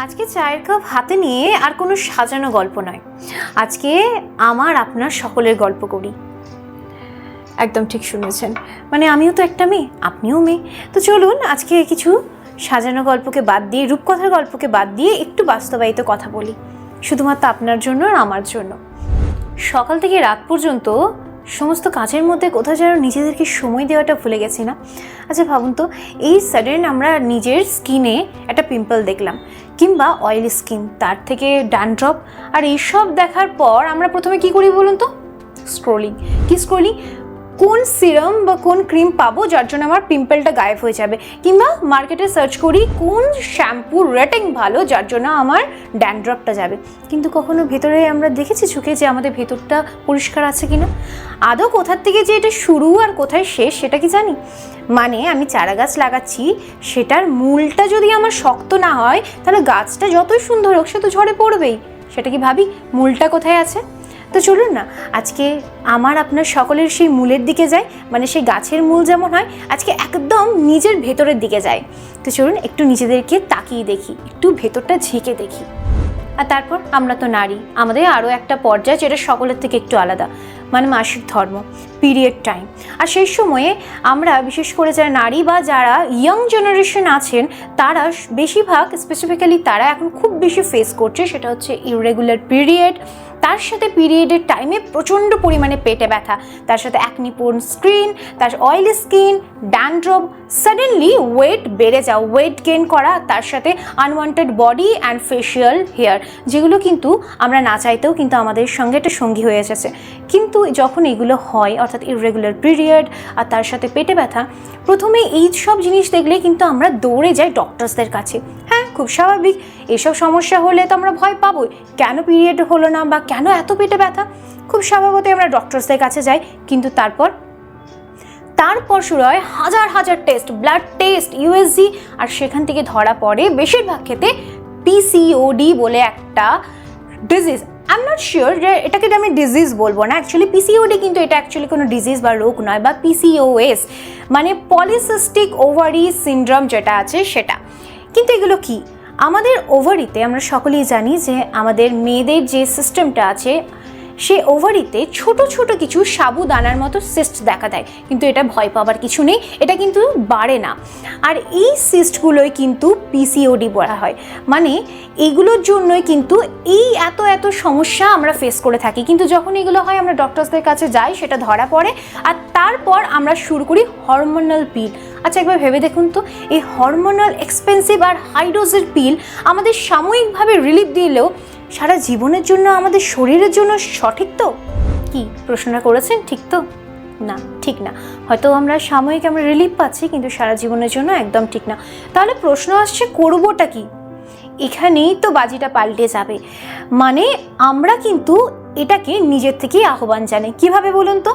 আজকে চায়ের কাপ হাতে নিয়ে আর কোনো সাজানো গল্প নয়, আজকে আমার আপনার সকলের গল্প করি। একদম ঠিক শুনেছেন, মানে আমিও তো একটা মেয়ে, আপনিও মেয়ে। তো চলুন আজকে কিছু সাজানো গল্পকে বাদ দিয়ে, রূপকথার গল্পকে বাদ দিয়ে একটু বাস্তবায়িত কথা বলি, শুধুমাত্র আপনার জন্য আর আমার জন্য। সকাল থেকে রাত পর্যন্ত সমস্ত কাজের মধ্যে কোথাও যেন নিজেদেরকে সময় দেওয়াটা ভুলে গেছি না। আচ্ছা ভাবুন তো, এই সাডেন আমরা নিজের স্কিনে একটা পিম্পল দেখলাম, কিংবা অয়েলি স্কিন, তার থেকে ড্যান্ড্রফ, আর এইসব দেখার পর আমরা প্রথমে কি করি বলুন তো? স্ক্রোলিং। কি স্ক্রোলিং? কোন সিরাম বা কোন ক্রিম পাবো যার জন্য আমার পিম্পলটা গায়েব হয়ে যাবে, কিংবা মার্কেটে সার্চ করি কোন শ্যাম্পুর রেটিং ভালো যার জন্য আমার ড্যান্ড্রফটা যাবে। কিন্তু কখনো ভেতরে আমরা দেখেছি চোখে যে আমাদের ভেতরটা পরিষ্কার আছে কিনা? আদৌ কোথার থেকে যে এটা শুরু আর কোথায় শেষ সেটা কি জানি? মানে আমি চারা গাছ লাগাচ্ছি, সেটার মূলটা যদি আমার শক্ত না হয় তাহলে গাছটা যতই সুন্দর হোক সে তো ঝরে পড়বেই। সেটা কি ভাবি মূলটা কোথায় আছে? তো চলুন না আজকে আমার আপনার সকলের সেই মূলের দিকে যাই, মানে সেই গাছের মূল যেমন হয় আজকে একদম নিজের ভেতরের দিকে যাই। তো চলুন একটু নিজেদেরকে তাকিয়ে দেখি, একটু ভেতরটা ঝেঁকে দেখি। আর তারপর আমরা তো নারী, আমাদের আরও একটা পর্যায় যেটা সকলের থেকে একটু আলাদা, মানে মাসিক ধর্ম, পিরিয়ড টাইম। আর সেই সময়ে আমরা বিশেষ করে যারা নারী বা যারা ইয়ং জেনারেশন আছেন তারা বেশিরভাগ, স্পেসিফিক্যালি তারা এখন খুব বেশি ফেস করছে, সেটা হচ্ছে ইররেগুলার পিরিয়ড। তার সাথে পিরিয়ডের টাইমে প্রচণ্ড পরিমাণে পেটে ব্যথা, তার সাথে অ্যাকনি-প্রোন স্কিন, তার oily skin, dandruff, suddenly weight বেড়ে যাওয়া, ওয়েট গেইন করা, তার সাথে unwanted body and facial hair, যেগুলো কিন্তু আমরা না চাইতেও কিন্তু আমাদের সঙ্গে একটা সঙ্গী হয়ে এসেছে। কিন্তু যখন এগুলো হয়, অর্থাৎ ইররেগুলার পিরিয়ড আর তার সাথে পেটে ব্যথা, প্রথমে এই সব জিনিস দেখলে কিন্তু আমরা দৌড়ে যাই ডক্টরসদের কাছে। হ্যাঁ, খুব স্বাভাবিক, এসব সমস্যা হলে তো আমরা ভয় পাবোই, কেন পিরিয়ড হলো না বা কেন এত পেটে ব্যথা, খুব স্বাভাবিকই আমরা ডক্টরসদের কাছে যাই। কিন্তু তারপর শুরু হয় হাজার হাজার টেস্ট, ব্লাড টেস্ট, ইউএসজি, আর সেখান থেকে ধরা পড়ে বেশিরভাগ ক্ষেত্রে পিসিওডি বলে একটা disease. I am not sure যে এটাকে আমি ডিজিজ বলবো না, অ্যাকচুয়ালি পিসিওডি কিন্তু এটা অ্যাকচুয়ালি কোনো ডিজিজ বা রোগ নয়, বা পিসিওএস মানে পলিসিস্টিক ওভারি সিনড্রোম যেটা আছে সেটা। কিন্তু এগুলো কি? আমাদের ওভারিতে আমরা সকলেই জানি যে আমাদের মেয়েদের যে সিস্টেমটা আছে, সে ওভারিতে ছোট ছোট কিছু সাবুদানার মতো সিস্ট দেখা দেয়, কিন্তু এটা ভয় পাবার কিছু নেই, এটা কিন্তু বাড়ে না। আর এই সিস্টগুলোই কিন্তু পিসিওডি বলা হয়, মানে এগুলোর জন্যই কিন্তু এই এত সমস্যা আমরা ফেস করে থাকি। কিন্তু যখন এগুলো হয় আমরা ডক্টরসদের কাছে যাই, সেটা ধরা পড়ে, আর তারপর আমরা শুরু করি হরমোনাল পিল। আচ্ছা একবার ভেবে দেখুন তো, এই হরমোনাল এক্সপেন্সিভ আর হাই ডোজের পিল আমাদের সাময়িকভাবে রিলিফ দিলেও সারা জীবনের জন্য আমাদের শরীরের জন্য সঠিক তো? কি প্রশ্নটা করেছেন? ঠিক তো? না, ঠিক না। হয়তো আমরা সাময়িক রিলিফ পাচ্ছি, কিন্তু সারা জীবনের জন্য একদম ঠিক না। তাহলে প্রশ্ন আসছে করবোটা কি? এখানেই তো বাজিটা পাল্টে যাবে। মানে আমরা কিন্তু এটাকে নিজের থেকেই আহ্বান জানাই। কিভাবে বলুন তো?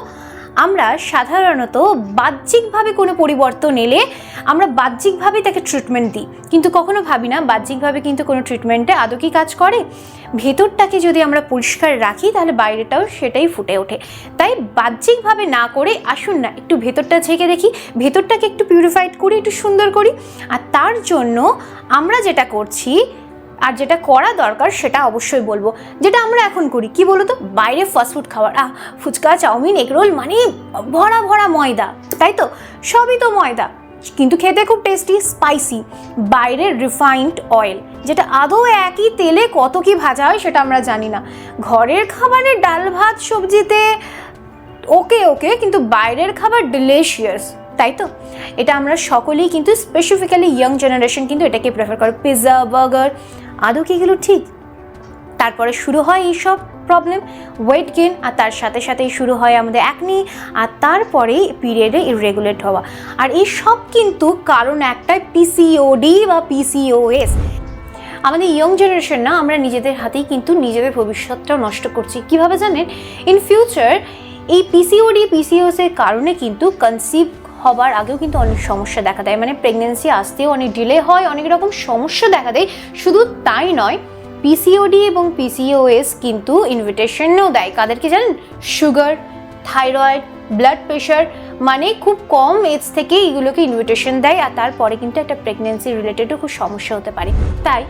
আমরা সাধারণত বাহ্যিকভাবে কোনো পরিবর্তন এলে আমরা বাহ্যিকভাবেই তাকে ট্রিটমেন্ট দিই, কিন্তু কখনো ভাবি না বাহ্যিকভাবে কিন্তু কোনো ট্রিটমেন্টে আদৌ কি কাজ করে। ভেতরটাকে যদি আমরা পরিষ্কার রাখি তাহলে বাইরেটাও সেটাই ফুটে ওঠে। তাই বাহ্যিকভাবে না করে আসুন না একটু ভেতরটা ঝেঁকে দেখি, ভেতরটাকে একটু পিউরিফাইড করি, একটু সুন্দর করি। আর তার জন্য আমরা যেটা করছি আর যেটা করা দরকার সেটা অবশ্যই বলবো, যেটা আমরা এখন করি। কি বলো তো? বাইরে ফাস্টফুড খাবার, ফুচকা, চাউমিন, এগরোল, মানে ভরা ভরা ময়দা, তাই তো? সবই তো ময়দা, কিন্তু খেতে খুব টেস্টি, স্পাইসি। বাইরের রিফাইন্ড অয়েল, যেটা আদৌ একই তেলে কত কি ভাজা হয় সেটা আমরা জানি না। ঘরের খাবারের ডাল ভাত সবজিতে ওকে, কিন্তু বাইরের খাবার ডিলিশিয়াস, তাই তো? এটা আমরা সকলেই কিন্তু, স্পেসিফিক্যালি ইয়ং জেনারেশন কিন্তু এটাকে প্রেফার করে। পিৎজা, বার্গার, আদৌ কি এগুলো ঠিক? তারপরে শুরু হয় এইসব প্রবলেম, ওয়েট গেইন, আর তার সাথে সাথেই শুরু হয় আমাদের অ্যাকনি, আর তারপরেই পিরিয়ডে ইররেগুলেট হওয়া। আর এই সব কিন্তু কারণ একটাই, পিসিওডি বা পিসিওএস। আমাদের ইয়ং জেনারেশন না, আমরা নিজেদের হাতেই কিন্তু নিজেদের ভবিষ্যৎটাও নষ্ট করছি। কিভাবে জানেন? ইন ফিউচার এই পিসিওডি পিসিওএসের কারণে কিন্তু কনসিভ হবার আগেও কিন্তু অনেক সমস্যা দেখা দেয়, মানে প্রেগনেন্সি আসতেও অনেক ডিলে হয়, অনেক রকম সমস্যা দেখা দেয়। শুধু তাই নয়, পিসিওডি এবং পিসিওএস কিন্তু ইনভিটেশনও দেয় কাদেরকে জানেন? সুগার, থাইরয়েড, ব্লাড প্রেশার, মানে খুব কম এজ থেকে এগুলোকে ইনভিটেশন দেয়, আর তারপরে কিন্তু একটা প্রেগনেন্সি রিলেটেডও খুব সমস্যা হতে পারে। তাই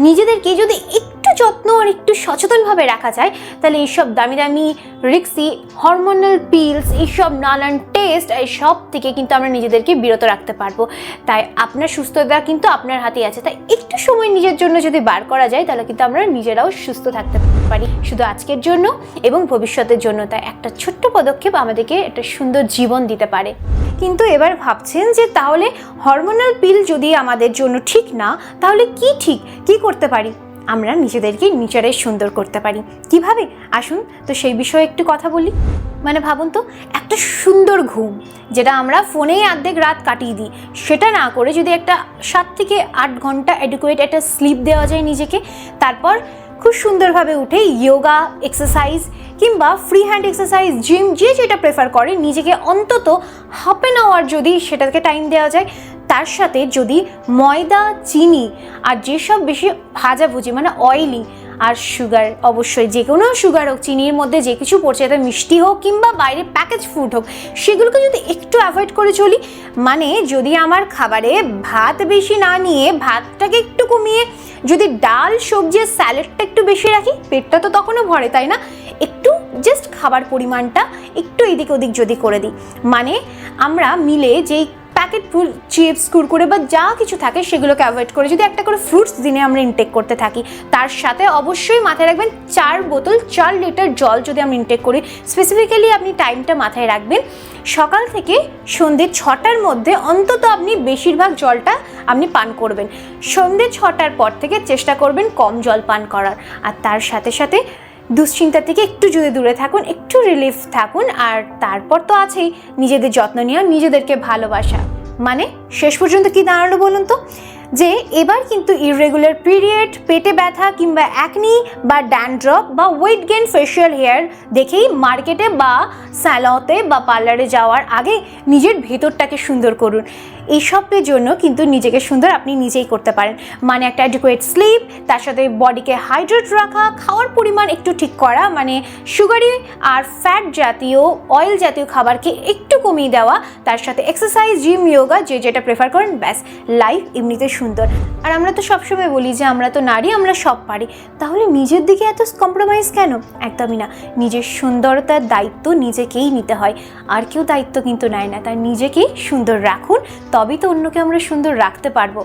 নিজেদেরকে যদি একটু যত্ন আর একটু সচেতনভাবে রাখা যায়, তাহলে এইসব দামি দামি রিক্সি হরমোনাল পিলস, এইসব নানান টেস্ট, এইসব থেকে কিন্তু আমরা নিজেদেরকে বিরত রাখতে পারবো। তাই আপনার সুস্থতা কিন্তু আপনার হাতেই আছে। তাই একটু সময় নিজের জন্য যদি বার করা যায়, তাহলে কিন্তু আমরা নিজেরাও সুস্থ থাকতে পারি, শুধু আজকের জন্য এবং ভবিষ্যতের জন্য। তাই একটা ছোট্ট পদক্ষেপ আমাদেরকে একটা সুন্দর জীবন দিতে পারে। কিন্তু এবার ভাবছেন যে তাহলে হরমোনাল পিল যদি আমাদের জন্য ঠিক না, তাহলে কি ঠিক, কি করতে পারি? আমরা নিজেদেরকে নিজেরাই সুন্দর করতে পারি। কিভাবে? আসুন তো সেই বিষয়ে একটু কথা বলি। মানে ভাবুন তো, একটা সুন্দর ঘুম, যেটা আমরা ফোনেই অর্ধেক রাত কাটিয়ে দিই, সেটা না করে যদি একটা 7 থেকে 8 ঘন্টা অ্যাডিকুয়েট একটা স্লিপ দেওয়া যায় নিজেকে, তারপর খুব সুন্দরভাবে উঠে যোগা এক্সারসাইজ কিংবা ফ্রি হ্যান্ড এক্সারসাইজ, জিম, যে যেটা প্রেফার করে, নিজেকে অন্তত হাফ অ্যান আওয়ার যদি সেটাকে টাইম দেওয়া যায়, তার সাথে যদি ময়দা, চিনি আর যেসব বেশি ভাজাভুজি মানে অয়েলি আর সুগার, অবশ্যই যে কোনো সুগার হোক, চিনির মধ্যে যে কিছু পড়ছে, যাতে মিষ্টি হোক কিংবা বাইরে প্যাকেজ ফুড হোক, সেগুলোকে যদি একটু অ্যাভয়েড করে চলি, মানে যদি আমার খাবারে ভাত বেশি না নিয়ে ভাতটাকে একটু কমিয়ে যদি ডাল, সবজি, স্যালাডটা একটু বেশি রাখি, পেটটা তো তখনও ভরে, তাই না? একটু জাস্ট খাবার পরিমাণটা একটু এদিক ওদিক যদি করে দিই, মানে আমরা মিলে যেই প্যাকেট ফুড, চিপস, কুরকুরে বা যা কিছু থাকে সেগুলোকে অ্যাভয়েড করে যদি একটা করে ফ্রুটস দিনে আমরা ইনটেক করতে থাকি, তার সাথে অবশ্যই মাথায় রাখবেন 4 লিটার জল যদি আমরা ইনটেক করি। স্পেসিফিক্যালি আপনি টাইমটা মাথায় রাখবেন, সকাল থেকে সন্ধ্যে 6টার মধ্যে অন্তত আপনি বেশিরভাগ জলটা আপনি পান করবেন। সন্ধ্যে 6টার পর থেকে চেষ্টা করবেন কম জল পান করার। আর তার সাথে সাথে দুশ্চিন্তা থেকে একটু যদি দূরে থাকুন, একটু রিলিফ থাকুন। আর তারপর তো আছেই নিজেদের যত্ন নেওয়া, নিজেদেরকে ভালোবাসা। মানে শেষ পর্যন্ত কি দাঁড়ালো বলুন তো, যে এবার কিন্তু ইররেগুলার পিরিয়ড, পেটে ব্যথা কিংবা অ্যাকনি বা ড্যান্ড্রফ বা ওয়েট গেইন, ফেশিয়াল হেয়ার দেখেই মার্কেটে বা স্যালনে বা পার্লারে যাওয়ার আগে নিজের ভেতরটাকে সুন্দর করুন। এইসবের জন্য কিন্তু নিজেকে সুন্দর আপনি নিজেই করতে পারেন। মানে একটা অ্যাডিকুয়েট স্লিপ, তার সাথে বডিকে হাইড্রেট রাখা, খাওয়ার পরিমাণ একটু ঠিক করা, মানে সুগারি আর ফ্যাট জাতীয়, অয়েল জাতীয় খাবারকে একটু কমিয়ে দেওয়া, তার সাথে এক্সারসাইজ, জিম, যোগা, যে যেটা প্রেফার করেন, ব্যাস লাইফ এমনিতে সুন্দর। আর আমরা তো সবসময় বলি যে আমরা তো নারী, আমরা সব পারি, তাহলে নিজের দিকে এত কম্প্রোমাইজ কেন? একদমই না। নিজের সুন্দরতার দায়িত্ব নিজেকেই নিতে হয়, আর কেউ দায়িত্ব কিন্তু নেয় না। তাই নিজেকেই সুন্দর রাখুন, তবেই তো অন্যকে আমরা সুন্দর রাখতে পারবো।